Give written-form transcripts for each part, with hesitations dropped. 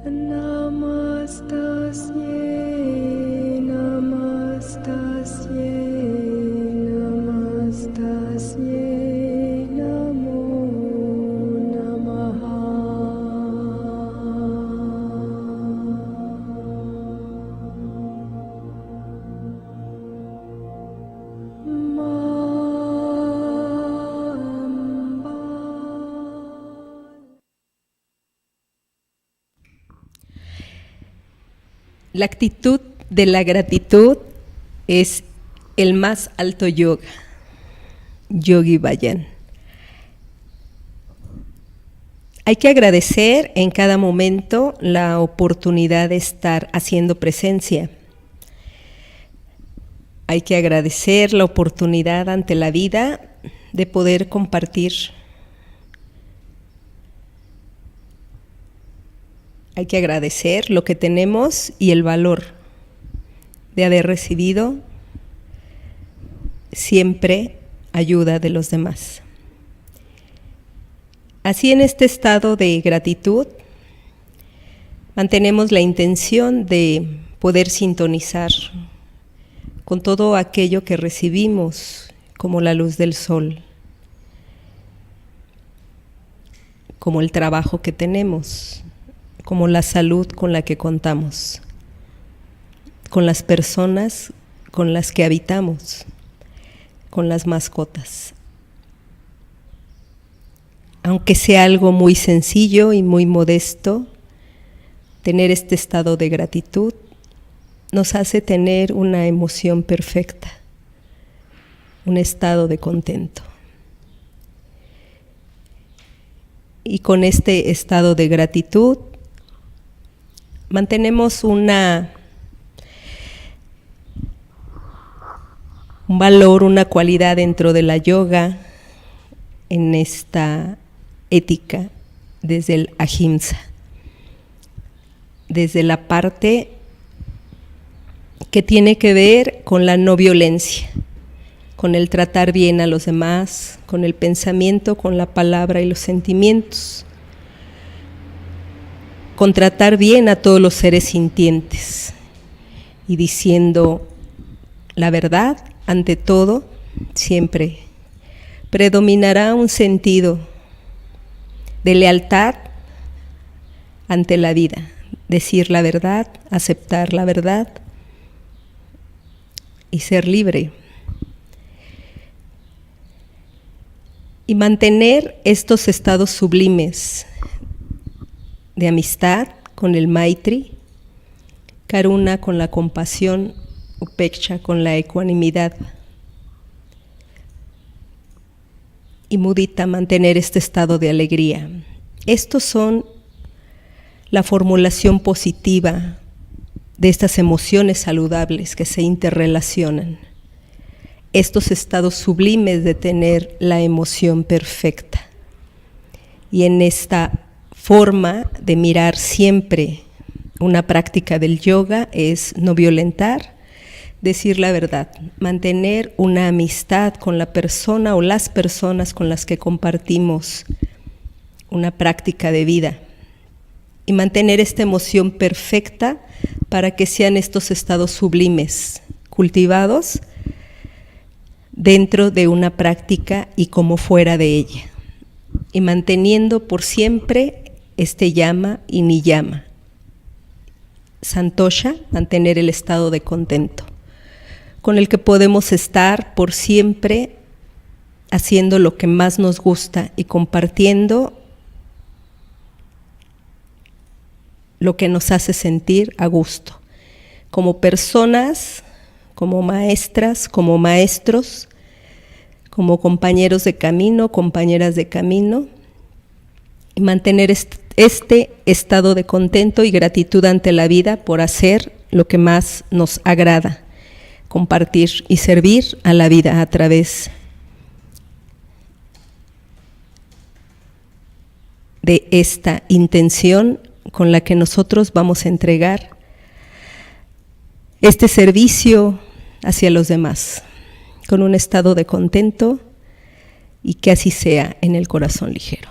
Namastasye, namastasye, namastasye, namo namaha. La actitud de la gratitud es el más alto yoga, Yogi Bhajan. Hay que agradecer en cada momento la oportunidad de estar haciendo presencia. Hay que agradecer la oportunidad ante la vida de poder compartir. Hay que agradecer lo que tenemos y el valor de haber recibido siempre ayuda de los demás. Así, en este estado de gratitud, mantenemos la intención de poder sintonizar con todo aquello que recibimos, como la luz del sol, como el trabajo que tenemos, como la salud con la que contamos, con las personas con las que habitamos, con las mascotas. Aunque sea algo muy sencillo y muy modesto, tener este estado de gratitud nos hace tener una emoción perfecta, un estado de contento. Y con este estado de gratitud mantenemos un valor, una cualidad dentro de la yoga, en esta ética, desde el ahimsa, desde la parte que tiene que ver con la no violencia, con el tratar bien a los demás, con el pensamiento, con la palabra y los sentimientos, con tratar bien a todos los seres sintientes y diciendo la verdad ante todo. Siempre predominará un sentido de lealtad ante la vida, decir la verdad, aceptar la verdad y ser libre. Y mantener estos estados sublimes de amistad con el Maitri, Karuna con la compasión, Upeksha con la ecuanimidad, y Mudita, mantener este estado de alegría. Estos son la formulación positiva de estas emociones saludables que se interrelacionan. Estos estados sublimes de tener la emoción perfecta. Y en esta forma de mirar siempre una práctica del yoga es no violentar, decir la verdad, mantener una amistad con la persona o las personas con las que compartimos una práctica de vida y mantener esta emoción perfecta para que sean estos estados sublimes cultivados dentro de una práctica y como fuera de ella, y manteniendo por siempre este yama y niyama. Santosha, mantener el estado de contento, con el que podemos estar por siempre haciendo lo que más nos gusta y compartiendo lo que nos hace sentir a gusto, como personas, como maestras, como maestros, como compañeros de camino, compañeras de camino, y mantener este estado de contento y gratitud ante la vida por hacer lo que más nos agrada, compartir y servir a la vida a través de esta intención con la que nosotros vamos a entregar este servicio hacia los demás, con un estado de contento, y que así sea en el corazón ligero.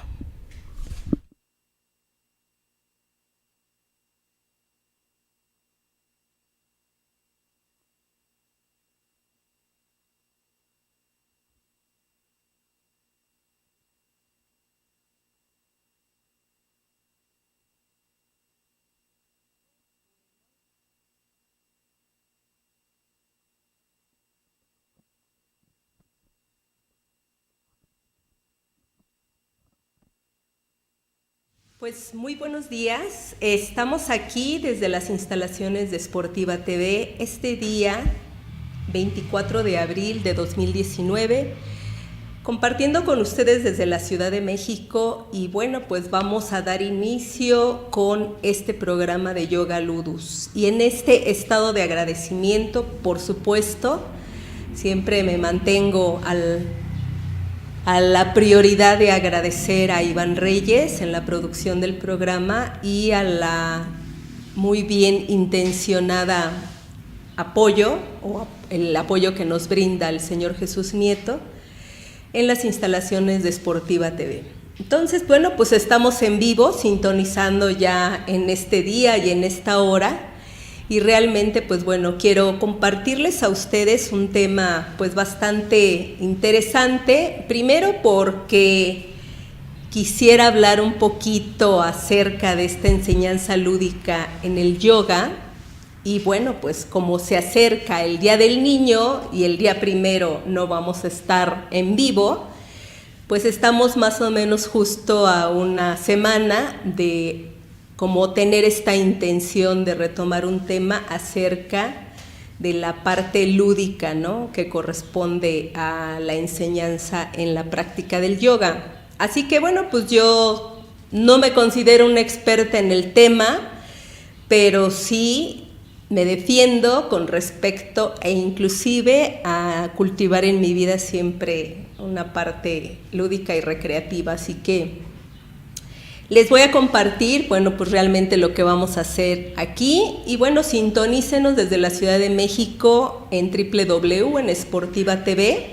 Pues muy buenos días. Estamos aquí desde las instalaciones de Sportiva TV este día 24 de abril de 2019, compartiendo con ustedes desde la Ciudad de México y bueno, pues vamos a dar inicio con este programa de Yoga Ludus. Y en este estado de agradecimiento, por supuesto, siempre me mantengo a la prioridad de agradecer a Iván Reyes en la producción del programa y a la muy bien intencionada apoyo o el apoyo que nos brinda el señor Jesús Nieto en las instalaciones de Sportiva TV. Entonces, bueno, pues estamos en vivo, sintonizando ya en este día y en esta hora. Y realmente, pues bueno, quiero compartirles a ustedes un tema pues bastante interesante. Primero porque quisiera hablar un poquito acerca de esta enseñanza lúdica en el yoga. Y bueno, pues como se acerca el Día del Niño y el día primero no vamos a estar en vivo, pues estamos más o menos justo a una semana de como tener esta intención de retomar un tema acerca de la parte lúdica, ¿no?, que corresponde a la enseñanza en la práctica del yoga. Así que bueno, pues yo no me considero una experta en el tema, pero sí me defiendo con respecto e inclusive a cultivar en mi vida siempre una parte lúdica y recreativa. Así que les voy a compartir, bueno, pues realmente lo que vamos a hacer aquí. Y bueno, sintonícenos desde la Ciudad de México en www, en Sportiva TV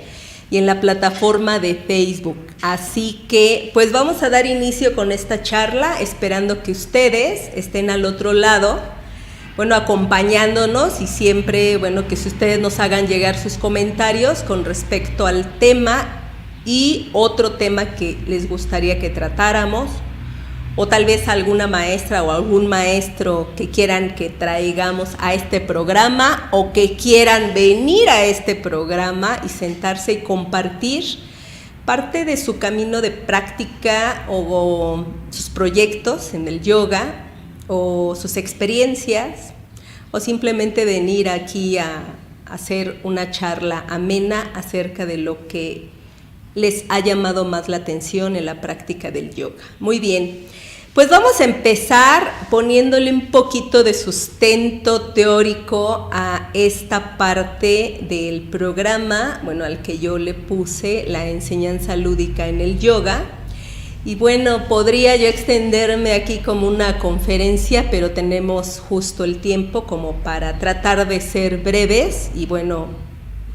y en la plataforma de Facebook. Así que, pues vamos a dar inicio con esta charla, esperando que ustedes estén al otro lado, bueno, acompañándonos y siempre, bueno, que si ustedes nos hagan llegar sus comentarios con respecto al tema y otro tema que les gustaría que tratáramos, o tal vez alguna maestra o algún maestro que quieran que traigamos a este programa o que quieran venir a este programa y sentarse y compartir parte de su camino de práctica o sus proyectos en el yoga o sus experiencias, o simplemente venir aquí a hacer una charla amena acerca de lo que les ha llamado más la atención en la práctica del yoga. Muy bien. Pues vamos a empezar poniéndole un poquito de sustento teórico a esta parte del programa, bueno, al que yo le puse la enseñanza lúdica en el yoga. Y bueno, podría yo extenderme aquí como una conferencia, pero tenemos justo el tiempo como para tratar de ser breves y bueno,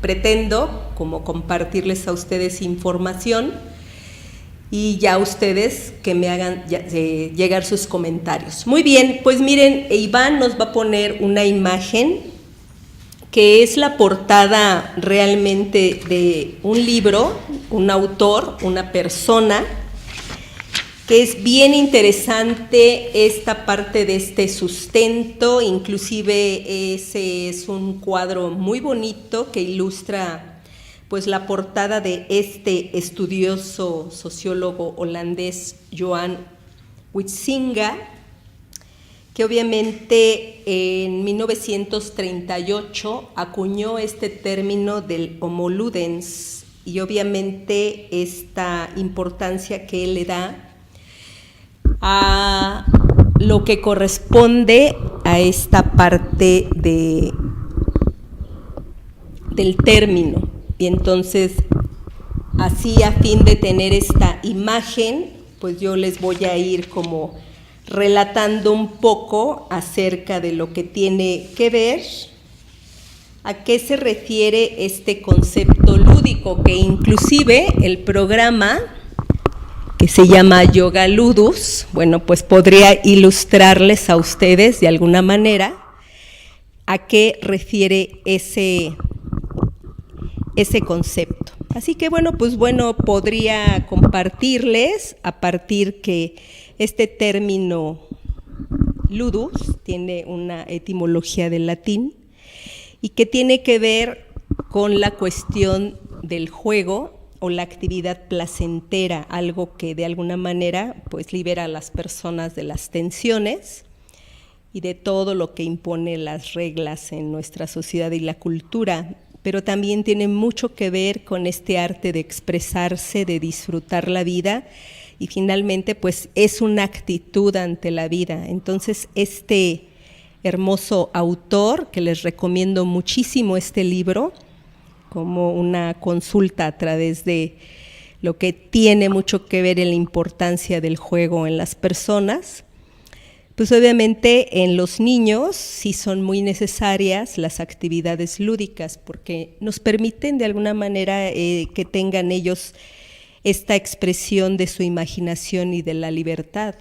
pretendo como compartirles a ustedes información y ya ustedes que me hagan llegar sus comentarios. Muy bien, pues miren, Iván nos va a poner una imagen que es la portada realmente de un libro, un autor, una persona, que es bien interesante esta parte de este sustento. Inclusive ese es un cuadro muy bonito que ilustra pues la portada de este estudioso sociólogo holandés Johan Huizinga, que obviamente en 1938 acuñó este término del homo ludens y obviamente esta importancia que él le da a lo que corresponde a esta parte del término. Y entonces, así a fin de tener esta imagen, pues yo les voy a ir como relatando un poco acerca de lo que tiene que ver, a qué se refiere este concepto lúdico, que inclusive el programa que se llama Yoga Ludus, bueno, pues podría ilustrarles a ustedes de alguna manera a qué refiere ese concepto. Así que bueno, pues bueno, podría compartirles a partir que este término ludus tiene una etimología del latín y que tiene que ver con la cuestión del juego o la actividad placentera, algo que de alguna manera pues libera a las personas de las tensiones y de todo lo que impone las reglas en nuestra sociedad y la cultura, pero también tiene mucho que ver con este arte de expresarse, de disfrutar la vida, y finalmente pues es una actitud ante la vida. Entonces este hermoso autor, que les recomiendo muchísimo este libro, como una consulta a través de lo que tiene mucho que ver en la importancia del juego en las personas, pues obviamente en los niños sí son muy necesarias las actividades lúdicas, porque nos permiten de alguna manera que tengan ellos esta expresión de su imaginación y de la libertad.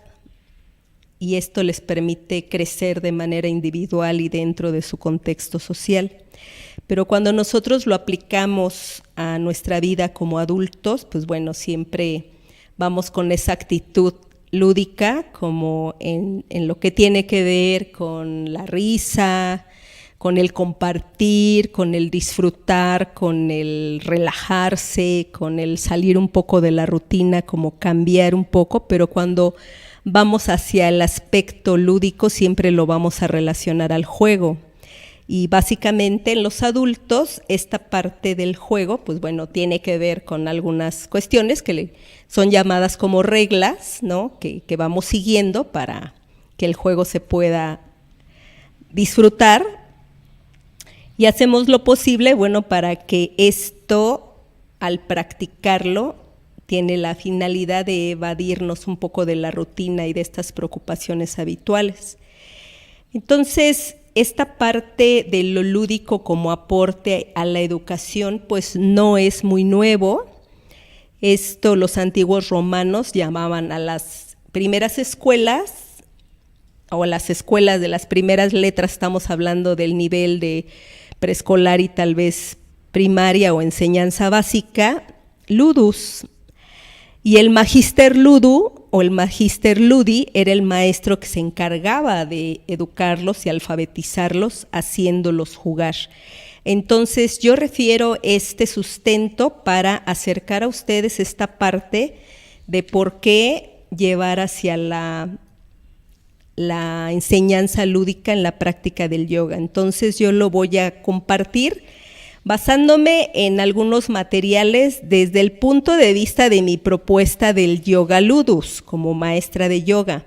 Y esto les permite crecer de manera individual y dentro de su contexto social. Pero cuando nosotros lo aplicamos a nuestra vida como adultos, pues bueno, siempre vamos con esa actitud lúdica, como en lo que tiene que ver con la risa, con el compartir, con el disfrutar, con el relajarse, con el salir un poco de la rutina, como cambiar un poco, pero cuando vamos hacia el aspecto lúdico siempre lo vamos a relacionar al juego. Y básicamente en los adultos esta parte del juego, pues bueno, tiene que ver con algunas cuestiones que son llamadas como reglas, ¿no? que vamos siguiendo para que el juego se pueda disfrutar. Y hacemos lo posible, bueno, para que esto, al practicarlo, tiene la finalidad de evadirnos un poco de la rutina y de estas preocupaciones habituales. Entonces, esta parte de lo lúdico como aporte a la educación, pues no es muy nuevo. Esto los antiguos romanos llamaban a las primeras escuelas, o a las escuelas de las primeras letras, estamos hablando del nivel de preescolar y tal vez primaria o enseñanza básica, ludus. Y el magister ludu o el magister ludi era el maestro que se encargaba de educarlos y alfabetizarlos, haciéndolos jugar. Entonces yo refiero este sustento para acercar a ustedes esta parte de por qué llevar hacia la enseñanza lúdica en la práctica del yoga. Entonces yo lo voy a compartir basándome en algunos materiales desde el punto de vista de mi propuesta del yoga ludus como maestra de yoga.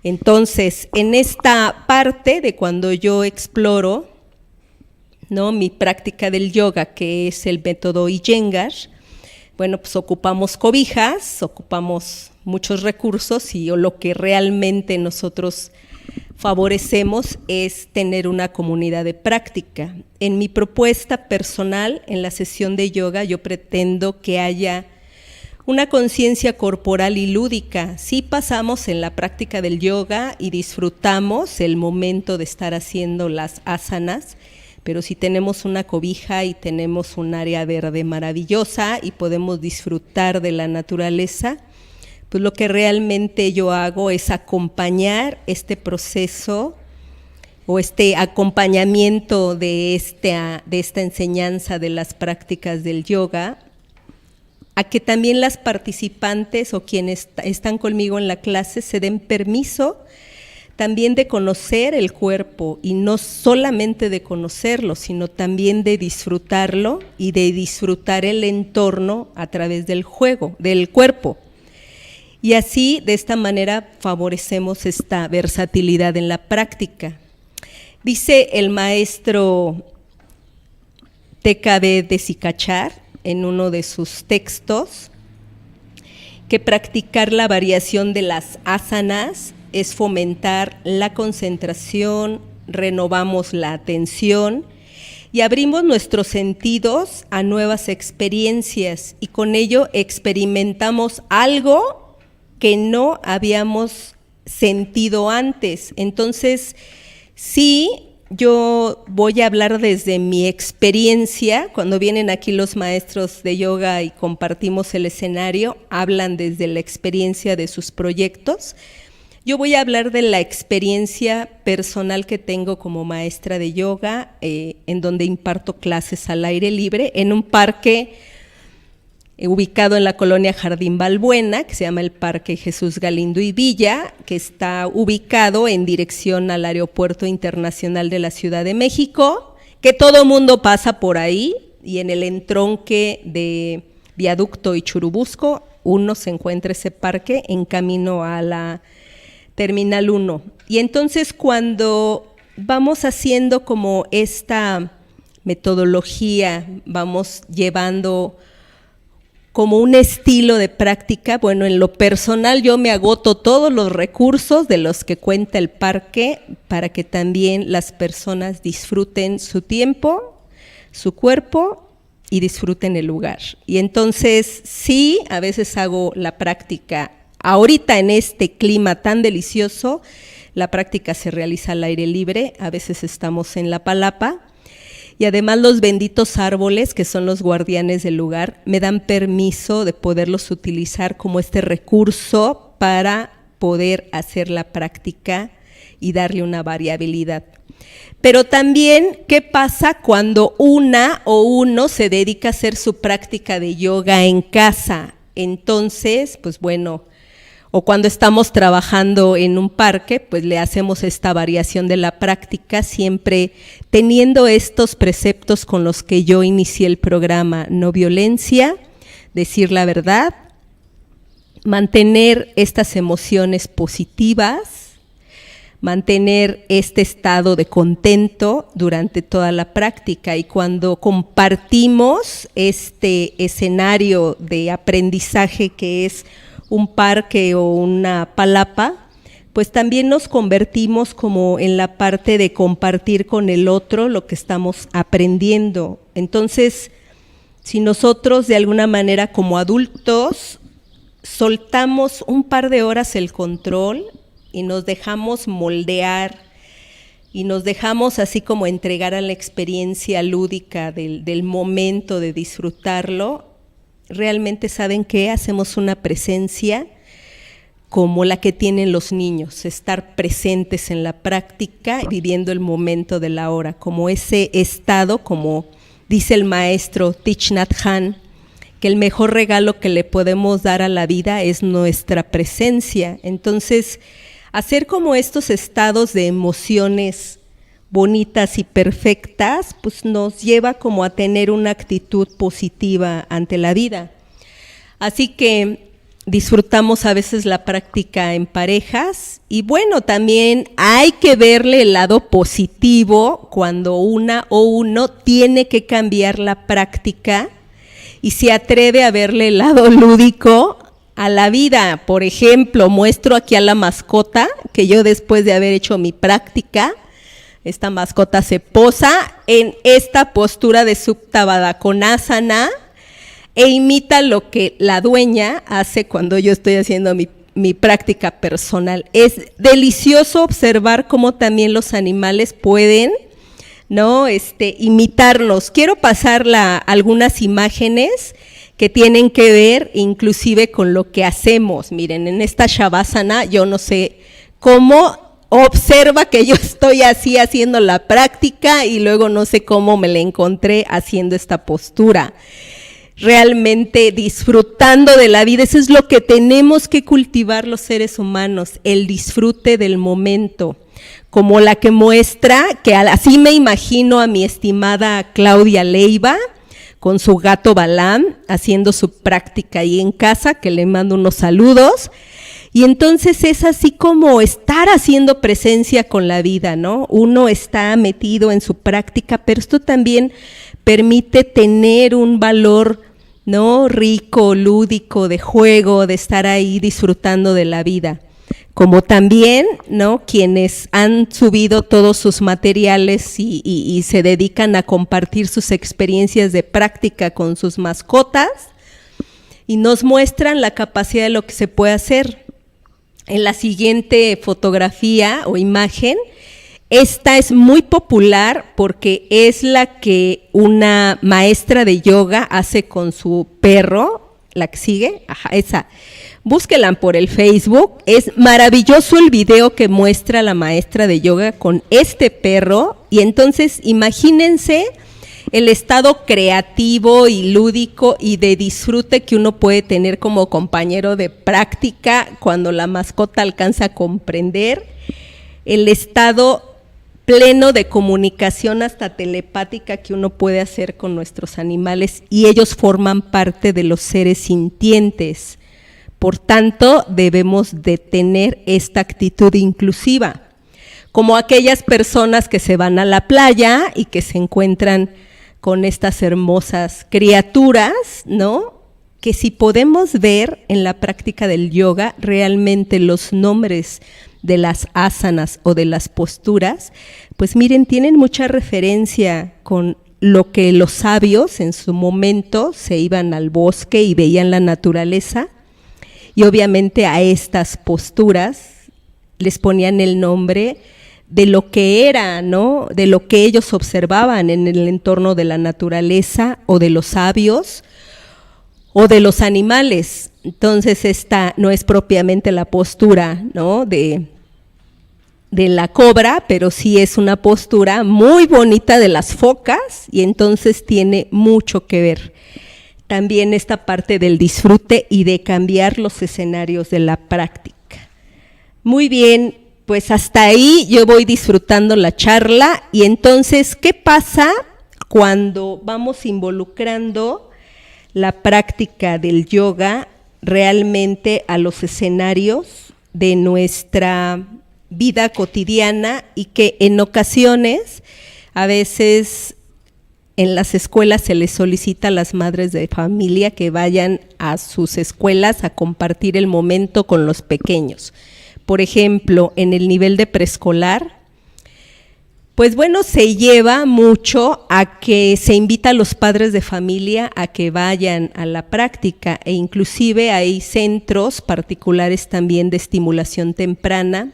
Entonces, en esta parte de cuando yo exploro, ¿no?, mi práctica del yoga, que es el método Iyengar, bueno, pues ocupamos cobijas, ocupamos muchos recursos y lo que realmente nosotros favorecemos es tener una comunidad de práctica. En mi propuesta personal, en la sesión de yoga, yo pretendo que haya una conciencia corporal y lúdica. Sí pasamos en la práctica del yoga y disfrutamos el momento de estar haciendo las asanas, pero si tenemos una cobija y tenemos un área verde maravillosa y podemos disfrutar de la naturaleza, pues lo que realmente yo hago es acompañar este proceso o este acompañamiento de esta enseñanza de las prácticas del yoga, a que también las participantes o quienes están conmigo en la clase se den permiso también de conocer el cuerpo, y no solamente de conocerlo, sino también de disfrutarlo y de disfrutar el entorno a través del juego, del cuerpo. Y así, de esta manera, favorecemos esta versatilidad en la práctica. Dice el maestro TKB de Sikachar en uno de sus textos que practicar la variación de las asanas es fomentar la concentración, renovamos la atención y abrimos nuestros sentidos a nuevas experiencias, y con ello experimentamos algo que no habíamos sentido antes. Entonces, sí, yo voy a hablar desde mi experiencia. Cuando vienen aquí los maestros de yoga y compartimos el escenario, hablan desde la experiencia de sus proyectos. Yo voy a hablar de la experiencia personal que tengo como maestra de yoga, en donde imparto clases al aire libre en un parque ubicado en la colonia Jardín Balbuena, que se llama el Parque Jesús Galindo y Villa, que está ubicado en dirección al Aeropuerto Internacional de la Ciudad de México, que todo mundo pasa por ahí, y en el entronque de Viaducto y Churubusco, uno se encuentra ese parque en camino a la Terminal 1. Y entonces cuando vamos haciendo como esta metodología, vamos llevando como un estilo de práctica, bueno, en lo personal yo me agoto todos los recursos de los que cuenta el parque para que también las personas disfruten su tiempo, su cuerpo y disfruten el lugar. Y entonces sí, a veces hago la práctica. Ahorita en este clima tan delicioso, la práctica se realiza al aire libre, a veces estamos en la palapa, y además los benditos árboles, que son los guardianes del lugar, me dan permiso de poderlos utilizar como este recurso para poder hacer la práctica y darle una variabilidad. Pero también, ¿qué pasa cuando una o uno se dedica a hacer su práctica de yoga en casa? Entonces, pues bueno, o cuando estamos trabajando en un parque, pues le hacemos esta variación de la práctica, siempre teniendo estos preceptos con los que yo inicié el programa: no violencia, decir la verdad, mantener estas emociones positivas, mantener este estado de contento durante toda la práctica. Y cuando compartimos este escenario de aprendizaje que es un parque o una palapa, pues también nos convertimos como en la parte de compartir con el otro lo que estamos aprendiendo. Entonces, si nosotros de alguna manera como adultos soltamos un par de horas el control y nos dejamos moldear y nos dejamos así como entregar a la experiencia lúdica del momento de disfrutarlo, realmente, ¿saben qué? Hacemos una presencia como la que tienen los niños, estar presentes en la práctica, viviendo el momento de la hora, como ese estado, como dice el maestro Thich Nhat Hanh, que el mejor regalo que le podemos dar a la vida es nuestra presencia. Entonces, hacer como estos estados de emociones bonitas y perfectas, pues nos lleva como a tener una actitud positiva ante la vida. Así que disfrutamos a veces la práctica en parejas y bueno, también hay que verle el lado positivo cuando una o uno tiene que cambiar la práctica y se atreve a verle el lado lúdico a la vida. Por ejemplo, muestro aquí a la mascota que yo después de haber hecho mi práctica, esta mascota se posa en esta postura de Supta Baddha Konasana e imita lo que la dueña hace cuando yo estoy haciendo mi práctica personal. Es delicioso observar cómo también los animales pueden, ¿no? Imitarnos. Quiero pasar algunas imágenes que tienen que ver inclusive con lo que hacemos. Miren, en esta Shavasana yo no sé cómo observa que yo estoy así haciendo la práctica y luego no sé cómo me la encontré haciendo esta postura. Realmente disfrutando de la vida, eso es lo que tenemos que cultivar los seres humanos, el disfrute del momento, como la que muestra, que así me imagino a mi estimada Claudia Leiva, con su gato Balam, haciendo su práctica ahí en casa, que le mando unos saludos. Y entonces es así como estar haciendo presencia con la vida, ¿no? Uno está metido en su práctica, pero esto también permite tener un valor, ¿no? Rico, lúdico, de juego, de estar ahí disfrutando de la vida. Como también, ¿no? Quienes han subido todos sus materiales y se dedican a compartir sus experiencias de práctica con sus mascotas y nos muestran la capacidad de lo que se puede hacer. En la siguiente fotografía o imagen, esta es muy popular porque es la que una maestra de yoga hace con su perro, la que sigue, esa. Búsquenla por el Facebook, es maravilloso el video que muestra la maestra de yoga con este perro y entonces imagínense el estado creativo y lúdico y de disfrute que uno puede tener como compañero de práctica cuando la mascota alcanza a comprender, el estado pleno de comunicación hasta telepática que uno puede hacer con nuestros animales, y ellos forman parte de los seres sintientes. Por tanto, debemos de tener esta actitud inclusiva, como aquellas personas que se van a la playa y que se encuentran con estas hermosas criaturas, ¿no? Que si podemos ver en la práctica del yoga, realmente los nombres de las asanas o de las posturas, pues miren, tienen mucha referencia con lo que los sabios en su momento se iban al bosque y veían la naturaleza, y obviamente a estas posturas les ponían el nombre de lo que era, ¿no? De lo que ellos observaban en el entorno de la naturaleza o de los sabios o de los animales. Entonces esta no es propiamente la postura, ¿no? de la cobra, pero sí es una postura muy bonita de las focas, y entonces tiene mucho que ver también esta parte del disfrute y de cambiar los escenarios de la práctica. Muy bien, pues hasta ahí yo voy disfrutando la charla. Y entonces, ¿qué pasa cuando vamos involucrando la práctica del yoga realmente a los escenarios de nuestra vida cotidiana, y que en ocasiones, a veces en las escuelas se les solicita a las madres de familia que vayan a sus escuelas a compartir el momento con los pequeños? Por ejemplo, en el nivel de preescolar, pues bueno, se lleva mucho a que se invita a los padres de familia a que vayan a la práctica, e inclusive hay centros particulares también de estimulación temprana,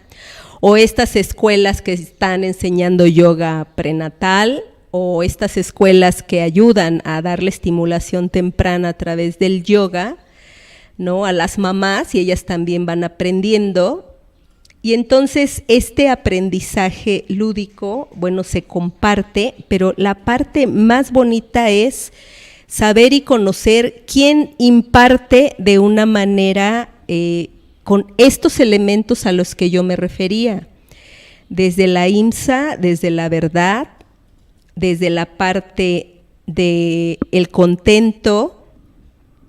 o estas escuelas que están enseñando yoga prenatal, o estas escuelas que ayudan a darle estimulación temprana a través del yoga, ¿no? A las mamás, y ellas también van aprendiendo. Y entonces este aprendizaje lúdico, bueno, se comparte, pero la parte más bonita es saber y conocer quién imparte de una manera con estos elementos a los que yo me refería, desde la IMSA, desde la verdad, desde la parte del contento,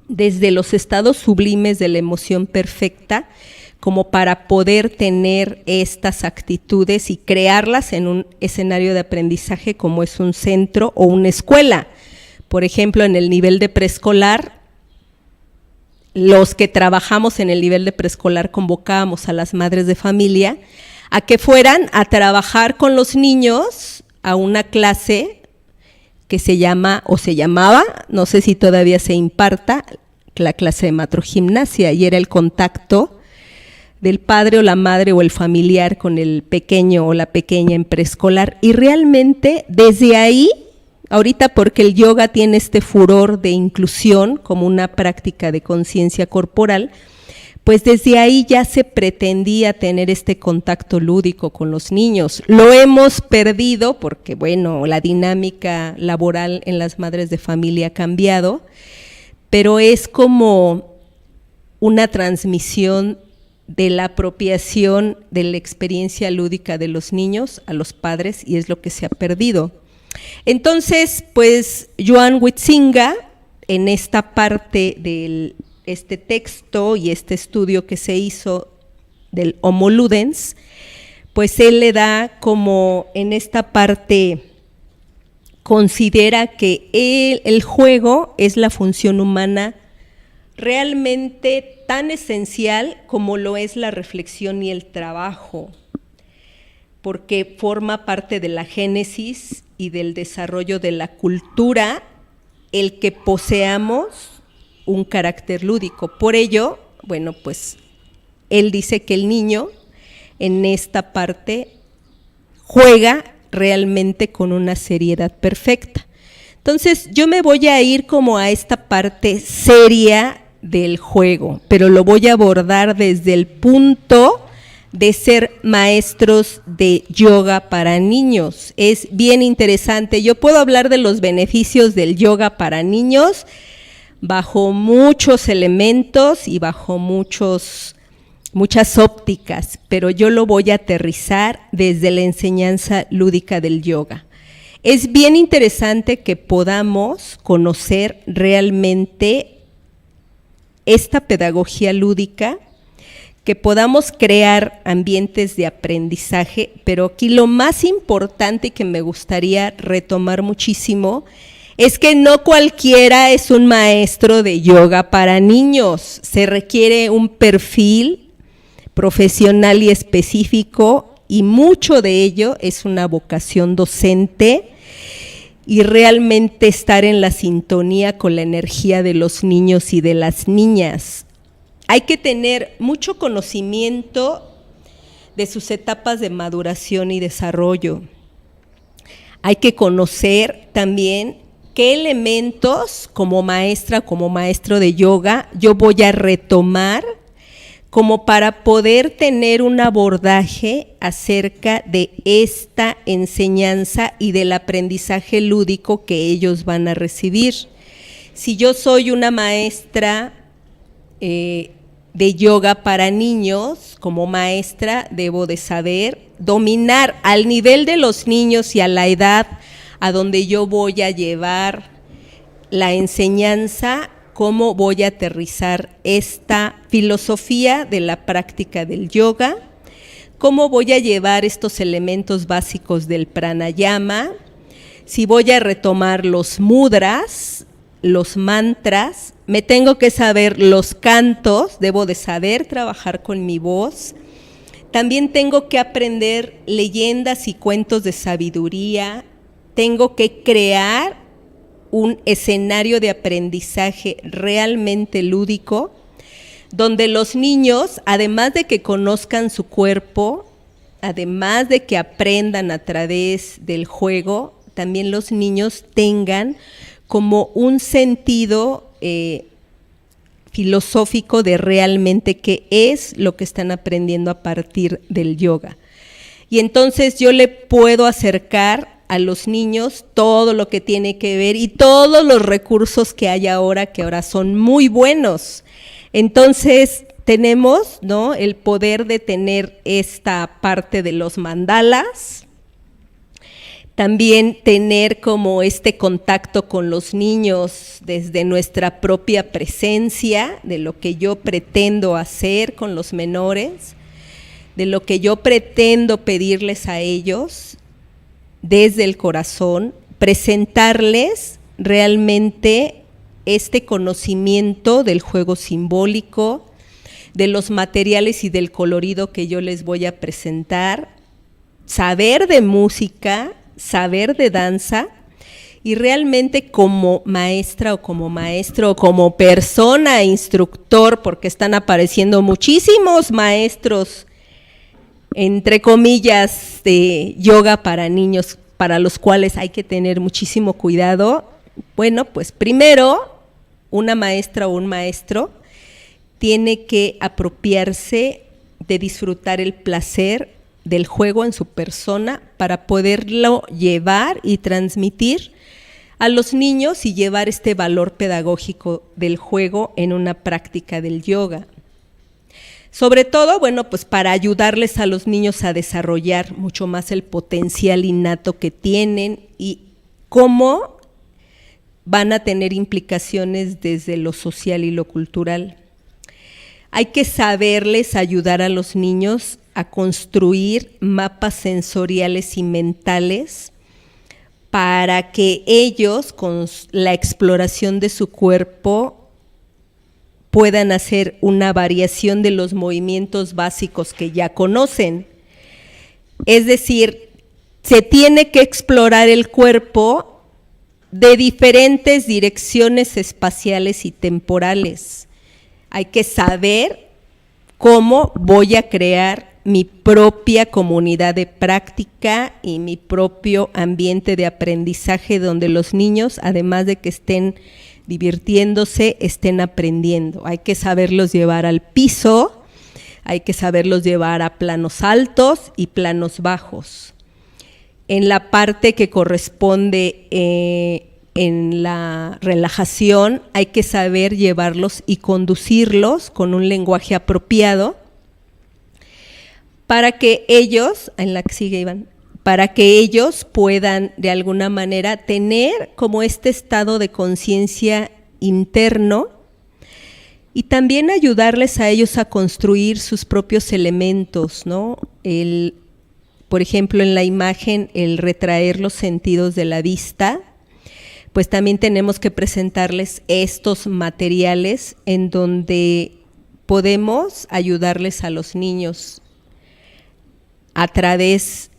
desde los estados sublimes de la emoción perfecta, como para poder tener estas actitudes y crearlas en un escenario de aprendizaje como es un centro o una escuela. Por ejemplo, en el nivel de preescolar, los que trabajamos en el nivel de preescolar convocábamos a las madres de familia a que fueran a trabajar con los niños a una clase que se llama, o se llamaba, no sé si todavía se imparta, la clase de matrogimnasia, y era el contacto del padre o la madre o el familiar con el pequeño o la pequeña en preescolar. Y realmente desde ahí, ahorita porque el yoga tiene este furor de inclusión como una práctica de conciencia corporal, pues desde ahí ya se pretendía tener este contacto lúdico con los niños. Lo hemos perdido porque, bueno, la dinámica laboral en las madres de familia ha cambiado, pero es como una transmisión de la apropiación de la experiencia lúdica de los niños a los padres, y es lo que se ha perdido. Entonces, pues, Joan Huizinga, en esta parte del este texto y este estudio que se hizo del Homo Ludens, pues él le da como en esta parte, considera que el juego es la función humana realmente tan esencial como lo es la reflexión y el trabajo, porque forma parte de la génesis y del desarrollo de la cultura el que poseamos un carácter lúdico. Por ello, bueno, pues él dice que el niño en esta parte juega realmente con una seriedad perfecta. Entonces yo me voy a ir como a esta parte seria del juego, pero lo voy a abordar desde el punto de ser maestros de yoga para niños. Es bien interesante. Yo puedo hablar de los beneficios del yoga para niños bajo muchos elementos y bajo muchas ópticas, pero yo lo voy a aterrizar desde la enseñanza lúdica del yoga. Es bien interesante que podamos conocer realmente esta pedagogía lúdica, que podamos crear ambientes de aprendizaje, pero aquí lo más importante que me gustaría retomar muchísimo es que no cualquiera es un maestro de yoga para niños. Se requiere un perfil profesional y específico, y mucho de ello es una vocación docente y realmente estar en la sintonía con la energía de los niños y de las niñas. Hay que tener mucho conocimiento de sus etapas de maduración y desarrollo. Hay que conocer también qué elementos como maestra, como maestro de yoga, yo voy a retomar como para poder tener un abordaje acerca de esta enseñanza y del aprendizaje lúdico que ellos van a recibir. Si yo soy una maestra de yoga para niños, como maestra debo de saber dominar al nivel de los niños y a la edad a donde yo voy a llevar la enseñanza, cómo voy a aterrizar esta filosofía de la práctica del yoga, cómo voy a llevar estos elementos básicos del pranayama, si voy a retomar los mudras, los mantras, me tengo que saber los cantos, debo de saber trabajar con mi voz, también tengo que aprender leyendas y cuentos de sabiduría, tengo que crear un escenario de aprendizaje realmente lúdico, donde los niños, además de que conozcan su cuerpo, además de que aprendan a través del juego, también los niños tengan como un sentido filosófico de realmente qué es lo que están aprendiendo a partir del yoga. Y entonces yo le puedo acercar a los niños todo lo que tiene que ver y todos los recursos que hay ahora, que ahora son muy buenos. Entonces tenemos, ¿no?, el poder de tener esta parte de los mandalas, también tener como este contacto con los niños desde nuestra propia presencia, de lo que yo pretendo hacer con los menores, de lo que yo pretendo pedirles a ellos desde el corazón, presentarles realmente este conocimiento del juego simbólico, de los materiales y del colorido que yo les voy a presentar, saber de música, saber de danza, y realmente como maestra o como maestro o como persona, instructor, porque están apareciendo muchísimos maestros, entre comillas, de yoga para niños, para los cuales hay que tener muchísimo cuidado. Bueno, pues primero, una maestra o un maestro tiene que apropiarse de disfrutar el placer del juego en su persona para poderlo llevar y transmitir a los niños y llevar este valor pedagógico del juego en una práctica del yoga. Sobre todo, bueno, pues para ayudarles a los niños a desarrollar mucho más el potencial innato que tienen y cómo van a tener implicaciones desde lo social y lo cultural. Hay que saberles ayudar a los niños a construir mapas sensoriales y mentales para que ellos, con la exploración de su cuerpo, puedan hacer una variación de los movimientos básicos que ya conocen. Es decir, se tiene que explorar el cuerpo de diferentes direcciones espaciales y temporales. Hay que saber cómo voy a crear mi propia comunidad de práctica y mi propio ambiente de aprendizaje donde los niños, además de que estén divirtiéndose, estén aprendiendo. Hay que saberlos llevar al piso, hay que saberlos llevar a planos altos y planos bajos. En la parte que corresponde en la relajación, hay que saber llevarlos y conducirlos con un lenguaje apropiado para que ellos, en la que sigue Iván, para que ellos puedan de alguna manera tener como este estado de conciencia interno y también ayudarles a ellos a construir sus propios elementos, ¿no? Por ejemplo, en la imagen, el retraer los sentidos de la vista, pues también tenemos que presentarles estos materiales en donde podemos ayudarles a los niños a través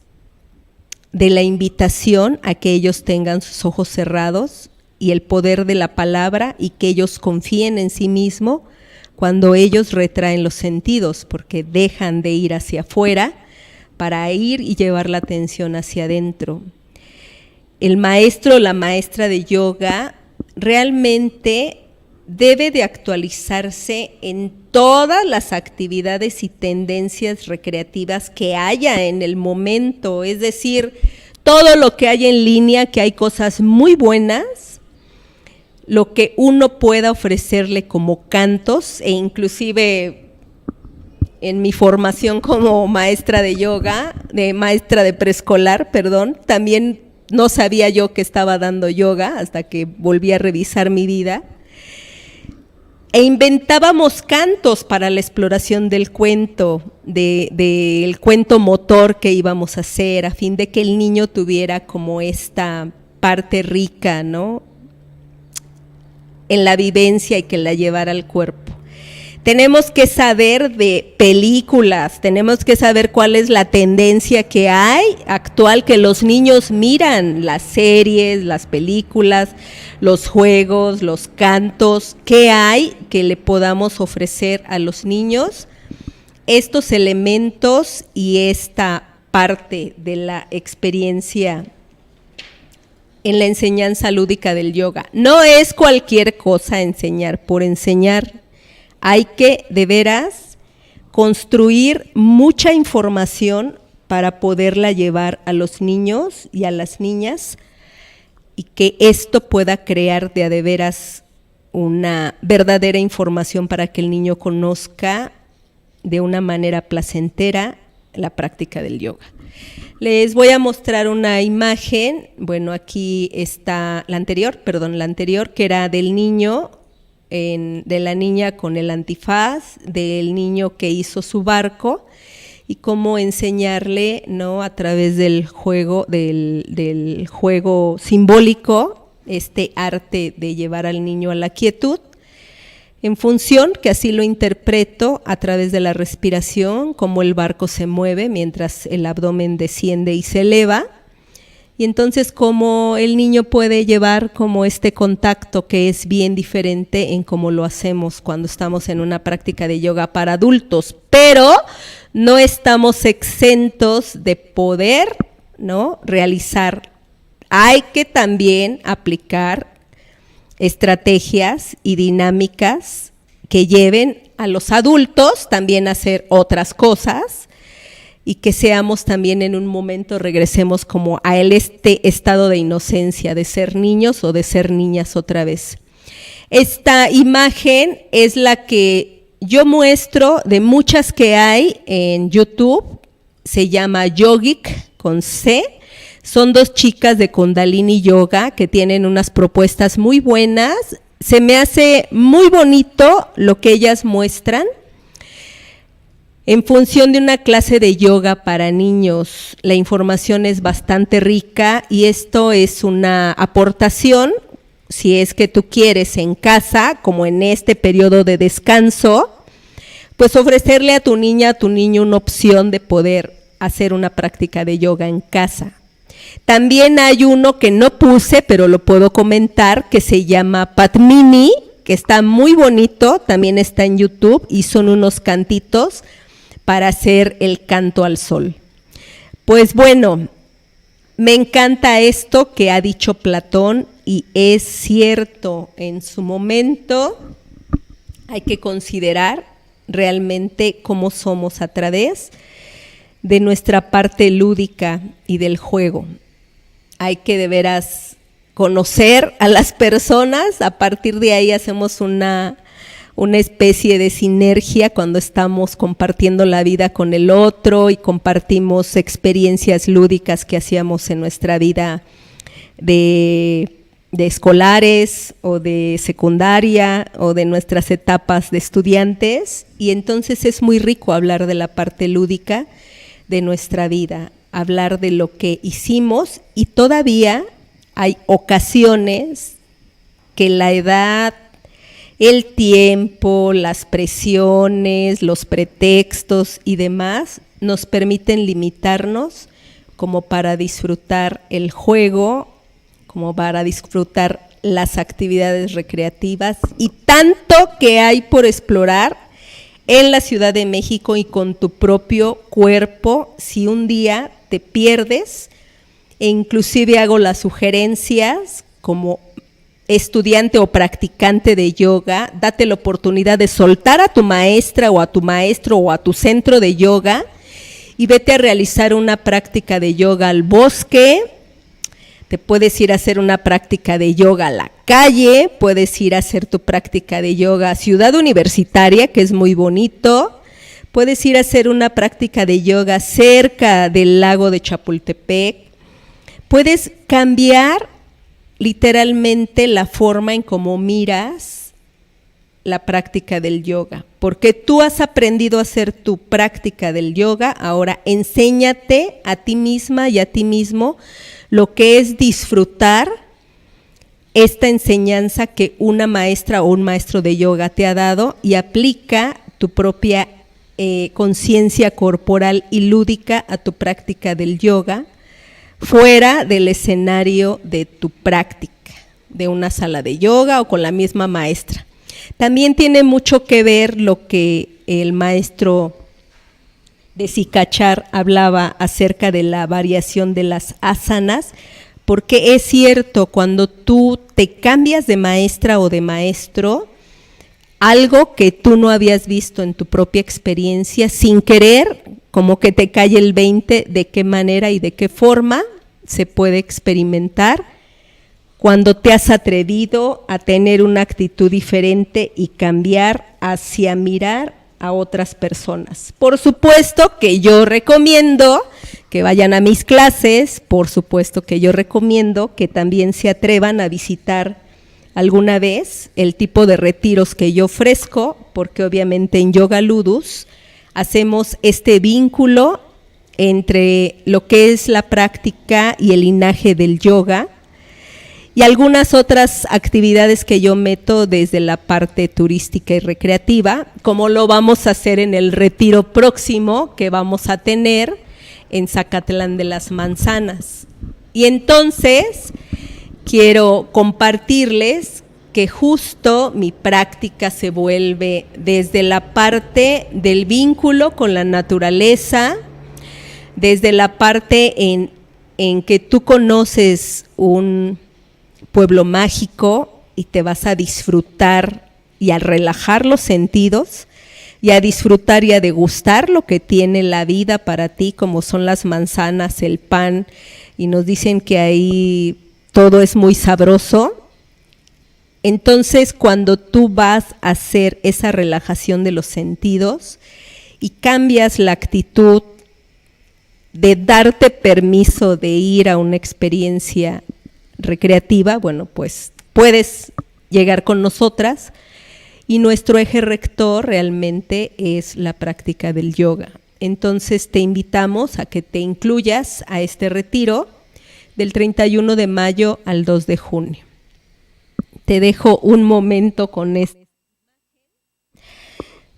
de la invitación a que ellos tengan sus ojos cerrados y el poder de la palabra y que ellos confíen en sí mismos cuando ellos retraen los sentidos, porque dejan de ir hacia afuera para ir y llevar la atención hacia adentro. El maestro o la maestra de yoga realmente debe de actualizarse en todas las actividades y tendencias recreativas que haya en el momento, es decir, todo lo que hay en línea, que hay cosas muy buenas, lo que uno pueda ofrecerle como cantos, e inclusive en mi formación como maestra de yoga, maestra de preescolar, también no sabía yo que estaba dando yoga hasta que volví a revisar mi vida. E inventábamos cantos para la exploración del cuento, del cuento motor que íbamos a hacer, a fin de que el niño tuviera como esta parte rica, ¿no?, en la vivencia y que la llevara al cuerpo. Tenemos que saber de películas, tenemos que saber cuál es la tendencia que hay actual, que los niños miran, las series, las películas, los juegos, los cantos, qué hay que le podamos ofrecer a los niños, estos elementos y esta parte de la experiencia en la enseñanza lúdica del yoga. No es cualquier cosa enseñar por enseñar. Hay que, de veras, construir mucha información para poderla llevar a los niños y a las niñas y que esto pueda crear de a de veras una verdadera información para que el niño conozca de una manera placentera la práctica del yoga. Les voy a mostrar una imagen, bueno, aquí está la anterior, que era del niño, de la niña con el antifaz, del niño que hizo su barco y cómo enseñarle, ¿no?, a través del juego, del juego simbólico, este arte de llevar al niño a la quietud, en función, que así lo interpreto, a través de la respiración, cómo el barco se mueve mientras el abdomen desciende y se eleva. Y entonces cómo el niño puede llevar como este contacto que es bien diferente en cómo lo hacemos cuando estamos en una práctica de yoga para adultos, pero no estamos exentos de poder, ¿no?, realizar. Hay que también aplicar estrategias y dinámicas que lleven a los adultos también a hacer otras cosas, y que seamos también en un momento, regresemos como a este estado de inocencia, de ser niños o de ser niñas otra vez. Esta imagen es la que yo muestro de muchas que hay en YouTube, se llama Yogic con C, son dos chicas de Kundalini Yoga que tienen unas propuestas muy buenas, se me hace muy bonito lo que ellas muestran. En función de una clase de yoga para niños, la información es bastante rica y esto es una aportación, si es que tú quieres en casa, como en este periodo de descanso, pues ofrecerle a tu niña, a tu niño una opción de poder hacer una práctica de yoga en casa. También hay uno que no puse, pero lo puedo comentar, que se llama Padmini, que está muy bonito, también está en YouTube y son unos cantitos para hacer el canto al sol. Pues bueno, me encanta esto que ha dicho Platón y es cierto, en su momento hay que considerar realmente cómo somos a través de nuestra parte lúdica y del juego. Hay que de veras conocer a las personas, a partir de ahí hacemos una especie de sinergia cuando estamos compartiendo la vida con el otro y compartimos experiencias lúdicas que hacíamos en nuestra vida de escolares o de secundaria o de nuestras etapas de estudiantes, y entonces es muy rico hablar de la parte lúdica de nuestra vida, hablar de lo que hicimos, y todavía hay ocasiones que la edad, el tiempo, las presiones, los pretextos y demás nos permiten limitarnos como para disfrutar el juego, como para disfrutar las actividades recreativas, y tanto que hay por explorar en la Ciudad de México y con tu propio cuerpo si un día te pierdes. E inclusive hago las sugerencias como estudiante o practicante de yoga, date la oportunidad de soltar a tu maestra o a tu maestro o a tu centro de yoga y vete a realizar una práctica de yoga al bosque. Te puedes ir a hacer una práctica de yoga a la calle, puedes ir a hacer tu práctica de yoga a Ciudad Universitaria, que es muy bonito, puedes ir a hacer una práctica de yoga cerca del lago de Chapultepec, puedes cambiar literalmente la forma en cómo miras la práctica del yoga, porque tú has aprendido a hacer tu práctica del yoga, ahora enséñate a ti misma y a ti mismo lo que es disfrutar esta enseñanza que una maestra o un maestro de yoga te ha dado, y aplica tu propia conciencia corporal y lúdica a tu práctica del yoga, fuera del escenario de tu práctica, de una sala de yoga o con la misma maestra. También tiene mucho que ver lo que el maestro de Sikachar hablaba acerca de la variación de las asanas, porque es cierto, cuando tú te cambias de maestra o de maestro, algo que tú no habías visto en tu propia experiencia, sin querer, como que te cae el 20 de qué manera y de qué forma se puede experimentar cuando te has atrevido a tener una actitud diferente y cambiar hacia mirar a otras personas. Por supuesto que yo recomiendo que vayan a mis clases, por supuesto que yo recomiendo que también se atrevan a visitar alguna vez el tipo de retiros que yo ofrezco, porque obviamente en Yoga Ludus hacemos este vínculo entre lo que es la práctica y el linaje del yoga, y algunas otras actividades que yo meto desde la parte turística y recreativa, como lo vamos a hacer en el retiro próximo que vamos a tener en Zacatlán de las Manzanas. Y entonces quiero compartirles que justo mi práctica se vuelve desde la parte del vínculo con la naturaleza, desde la parte en que tú conoces un pueblo mágico y te vas a disfrutar y a relajar los sentidos y a disfrutar y a degustar lo que tiene la vida para ti, como son las manzanas, el pan, y nos dicen que ahí todo es muy sabroso. Entonces, cuando tú vas a hacer esa relajación de los sentidos y cambias la actitud de darte permiso de ir a una experiencia recreativa, bueno, pues puedes llegar con nosotras, y nuestro eje rector realmente es la práctica del yoga. Entonces te invitamos a que te incluyas a este retiro del 31 de mayo al 2 de junio. Te dejo un momento con esto,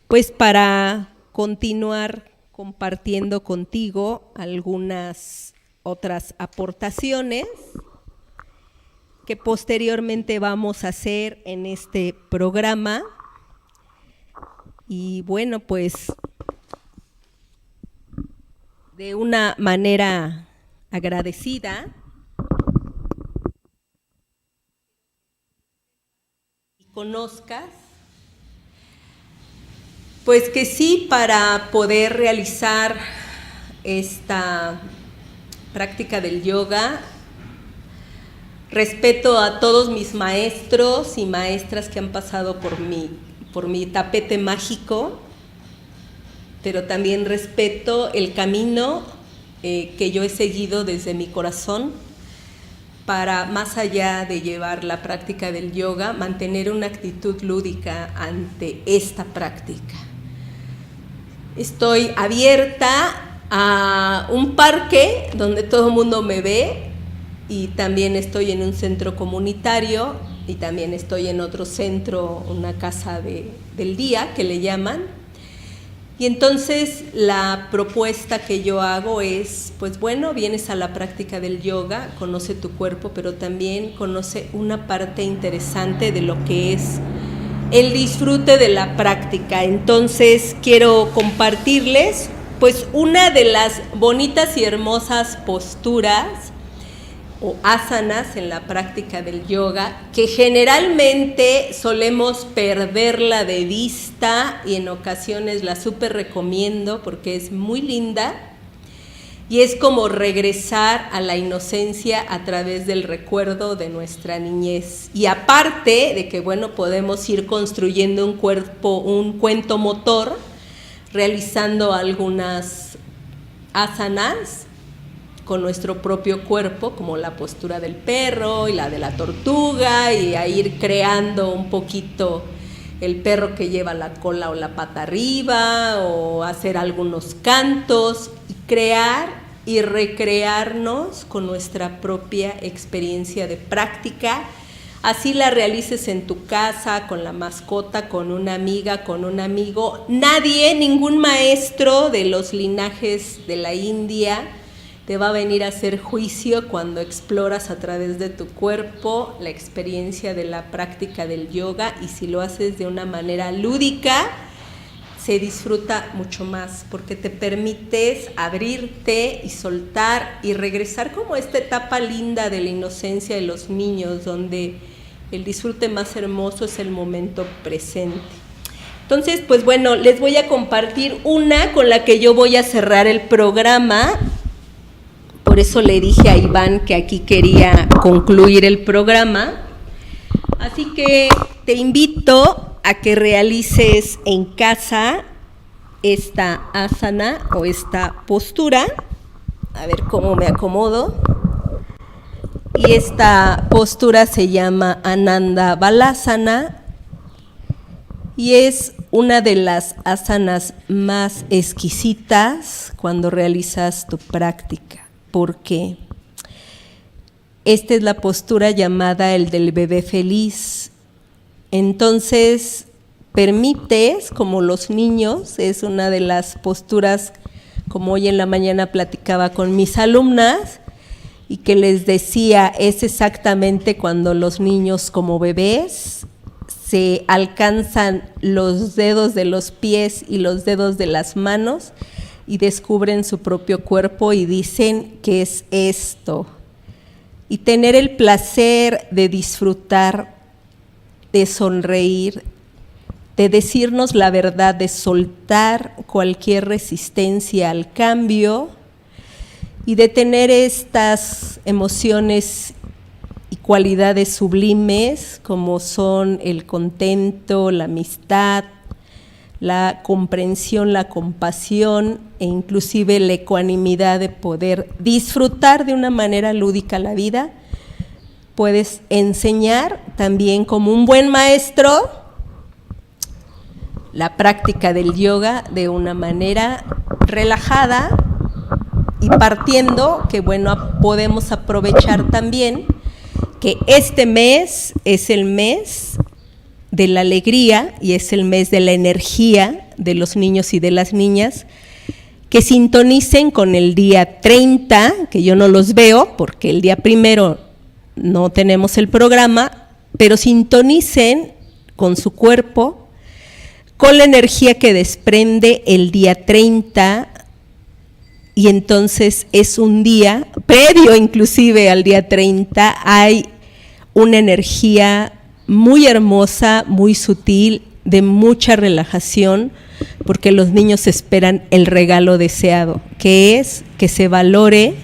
pues para continuar compartiendo contigo algunas otras aportaciones que posteriormente vamos a hacer en este programa. Y bueno, pues de una manera agradecida y conozcas Pues que sí, para poder realizar esta práctica del yoga, respeto a todos mis maestros y maestras que han pasado por mi tapete mágico, pero también respeto el camino que yo he seguido desde mi corazón para, más allá de llevar la práctica del yoga, mantener una actitud lúdica ante esta práctica. Estoy abierta a un parque donde todo el mundo me ve, y también estoy en un centro comunitario, y también estoy en otro centro, una casa del día que le llaman. Y entonces la propuesta que yo hago es, pues bueno, vienes a la práctica del yoga, conoce tu cuerpo, pero también conoce una parte interesante de lo que es el disfrute de la práctica. Entonces quiero compartirles pues una de las bonitas y hermosas posturas o asanas en la práctica del yoga, que generalmente solemos perderla de vista, y en ocasiones la súper recomiendo porque es muy linda, y es como regresar a la inocencia a través del recuerdo de nuestra niñez. Y aparte de que, bueno, podemos ir construyendo un cuento motor, realizando algunas asanas con nuestro propio cuerpo, como la postura del perro y la de la tortuga, y a ir creando un poquito el perro que lleva la cola o la pata arriba, o hacer algunos cantos, y crear y recrearnos con nuestra propia experiencia de práctica. Así la realices en tu casa, con la mascota, con una amiga, con un amigo. Nadie, ningún maestro de los linajes de la India te va a venir a hacer juicio cuando exploras a través de tu cuerpo la experiencia de la práctica del yoga, y si lo haces de una manera lúdica, se disfruta mucho más, porque te permites abrirte y soltar y regresar como a esta etapa linda de la inocencia de los niños, donde el disfrute más hermoso es el momento presente. Entonces, pues bueno, les voy a compartir una con la que yo voy a cerrar el programa. Por eso le dije a Iván que aquí quería concluir el programa. Así que te invito a que realices en casa esta asana o esta postura. A ver cómo me acomodo. Y esta postura se llama Ananda Balasana y es una de las asanas más exquisitas cuando realizas tu práctica, porque esta es la postura llamada el del bebé feliz. Entonces, permites, como los niños, es una de las posturas, como hoy en la mañana platicaba con mis alumnas, y que les decía, es exactamente cuando los niños como bebés se alcanzan los dedos de los pies y los dedos de las manos y descubren su propio cuerpo y dicen, ¿qué es esto? Y tener el placer de disfrutar, de sonreír, de decirnos la verdad, de soltar cualquier resistencia al cambio y de tener estas emociones y cualidades sublimes como son el contento, la amistad, la comprensión, la compasión e inclusive la ecuanimidad de poder disfrutar de una manera lúdica la vida. Puedes enseñar también como un buen maestro la práctica del yoga de una manera relajada y partiendo que, bueno, podemos aprovechar también que este mes es el mes de la alegría y es el mes de la energía de los niños y de las niñas, que sintonicen con el día 30, que yo no los veo porque el día 1 no tenemos el programa, pero sintonicen con su cuerpo, con la energía que desprende el día 30, y entonces es un día, previo inclusive al día 30, hay una energía muy hermosa, muy sutil, de mucha relajación, porque los niños esperan el regalo deseado, que es que se valore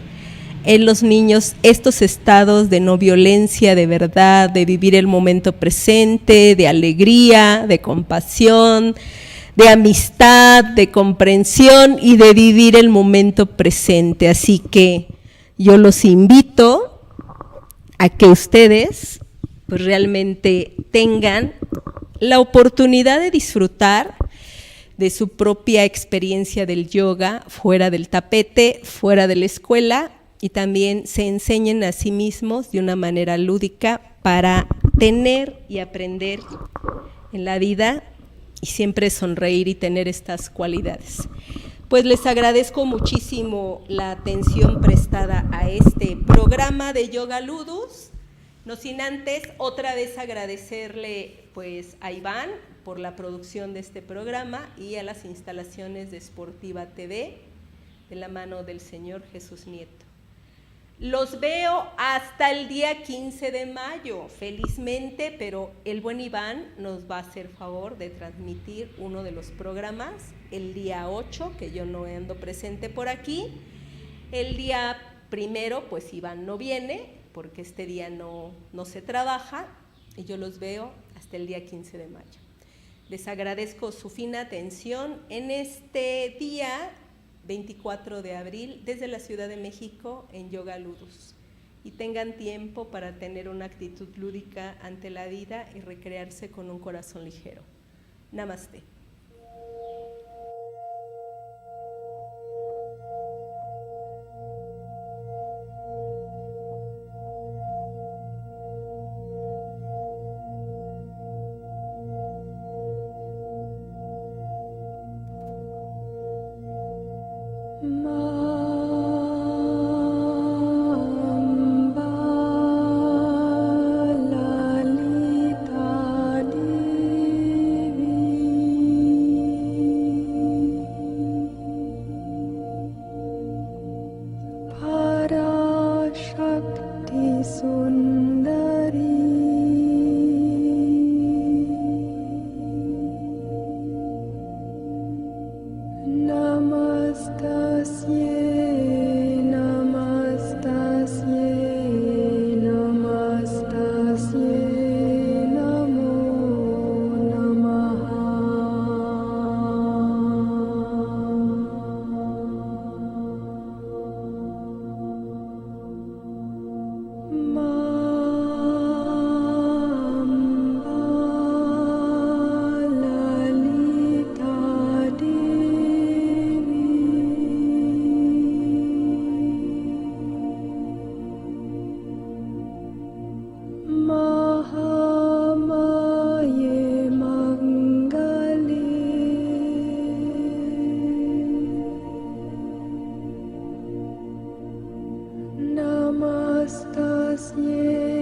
en los niños estos estados de no violencia, de verdad, de vivir el momento presente, de alegría, de compasión, de amistad, de comprensión y de vivir el momento presente. Así que yo los invito a que ustedes pues realmente tengan la oportunidad de disfrutar de su propia experiencia del yoga fuera del tapete, fuera de la escuela, y también se enseñen a sí mismos de una manera lúdica para tener y aprender en la vida y siempre sonreír y tener estas cualidades. Pues les agradezco muchísimo la atención prestada a este programa de Yoga Ludus. No sin antes otra vez agradecerle pues a Iván por la producción de este programa y a las instalaciones de Sportiva TV de la mano del señor Jesús Nieto. Los veo hasta el día 15 de mayo, felizmente, pero el buen Iván nos va a hacer favor de transmitir uno de los programas el día 8, que yo no ando presente por aquí. El día 1, pues Iván no viene, porque este día no se trabaja, y yo los veo hasta el día 15 de mayo. Les agradezco su fina atención en este día 24 de abril desde la Ciudad de México en Yoga Ludus. Y tengan tiempo para tener una actitud lúdica ante la vida y recrearse con un corazón ligero. Namaste. Namastasye